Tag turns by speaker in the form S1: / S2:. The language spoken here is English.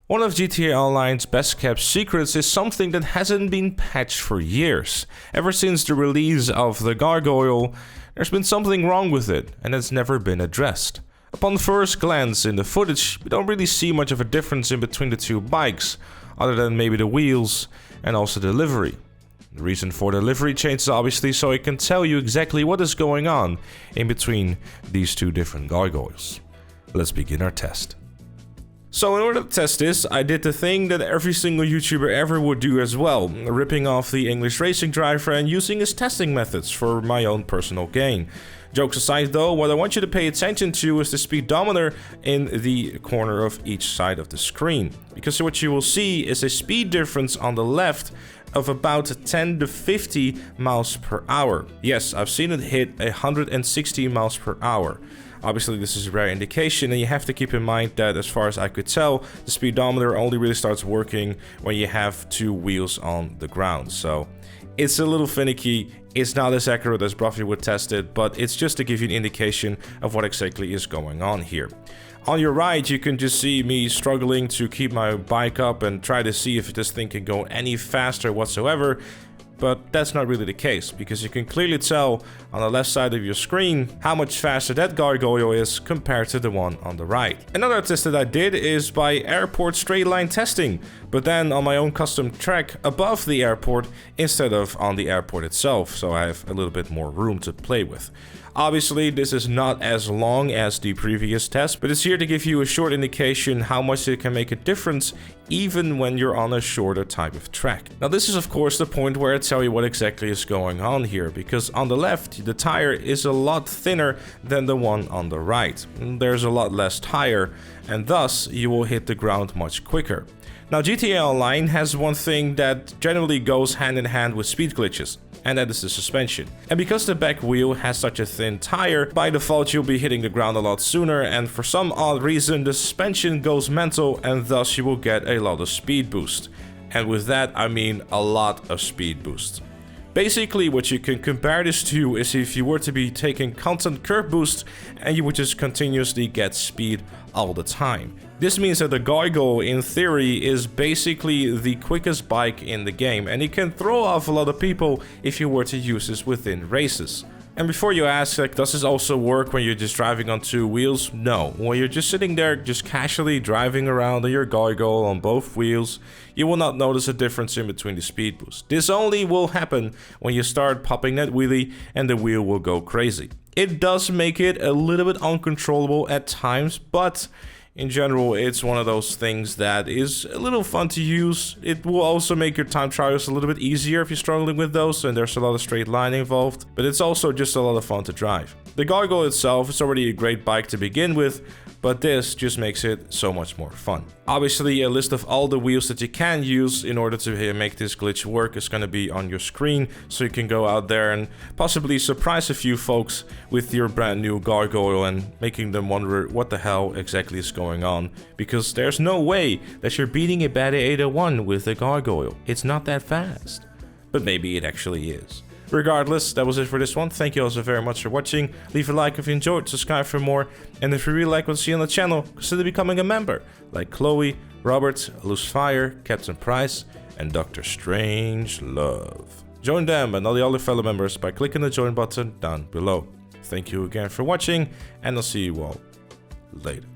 S1: One of GTA Online's best kept secrets is something that hasn't been patched for years. Ever since the release of the gargoyle, there's been something wrong with it, and it's never been addressed. Upon first glance in the footage, we don't really see much of a difference in between the two bikes, other than maybe the wheels and also the livery. The reason for the livery change is obviously so I can tell you exactly what is going on in between these two different gargoyles. Let's begin our test. So in order to test this, I did the thing that every single YouTuber ever would do as well, ripping off the English racing driver and using his testing methods for my own personal gain. Jokes aside though, what I want you to pay attention to is the speedometer in the corner of each side of the screen. Because what you will see is a speed difference on the left of about 10 to 50 miles per hour. Yes, I've seen it hit 160 miles per hour. Obviously this is a rare indication, and you have to keep in mind that as far as I could tell, the speedometer only really starts working when you have two wheels on the ground. So it's a little finicky, it's not as accurate as Bruffy would test it, but it's just to give you an indication of what exactly is going on here. On your right, you can just see me struggling to keep my bike up and try to see if this thing can go any faster whatsoever. But that's not really the case, because you can clearly tell on the left side of your screen how much faster that gargoyle is compared to the one on the right. Another test that I did is by airport straight line testing, but then on my own custom track above the airport instead of on the airport itself, so I have a little bit more room to play with. Obviously, this is not as long as the previous test, but it's here to give you a short indication how much it can make a difference even when you're on a shorter type of track. Now this is of course the point where I tell you what exactly is going on here, because on the left the tire is a lot thinner than the one on the right. There's a lot less tire, and thus you will hit the ground much quicker. Now GTA Online has one thing that generally goes hand in hand with speed glitches, and that is the suspension. And because the back wheel has such a thin tire, by default you'll be hitting the ground a lot sooner, and for some odd reason the suspension goes mental, and thus you will get a lot of speed boost. And with that I mean a lot of speed boost. Basically what you can compare this to is if you were to be taking constant curve boost and you would just continuously get speed all the time. This means that the gargoyle in theory is basically the quickest bike in the game, and it can throw off a lot of people if you were to use this within races. And before you ask, like, does this also work when you're just driving on two wheels? No. When you're just sitting there just casually driving around on your gargoyle on both wheels, you will not notice a difference in between the speed boost. This only will happen when you start popping that wheelie and the wheel will go crazy. It does make it a little bit uncontrollable at times, but in general, it's one of those things that is a little fun to use. It will also make your time trials a little bit easier if you're struggling with those, and there's a lot of straight line involved, but it's also just a lot of fun to drive. The gargoyle itself is already a great bike to begin with, but this just makes it so much more fun. Obviously, a list of all the wheels that you can use in order to make this glitch work is going to be on your screen, so you can go out there and possibly surprise a few folks with your brand new gargoyle and making them wonder what the hell exactly is going on, because there's no way that you're beating a Beta 801 with a gargoyle. It's not that fast, but maybe it actually is. Regardless, that was it for this one. Thank you all so very much for watching. Leave a like if you enjoyed, subscribe for more, and if you really like what you see on the channel, consider becoming a member, like Chloe, Robert, Loose Fire, Captain Price, and Dr. Strangelove. Join them and all the other fellow members by clicking the join button down below. Thank you again for watching, and I'll see you all later.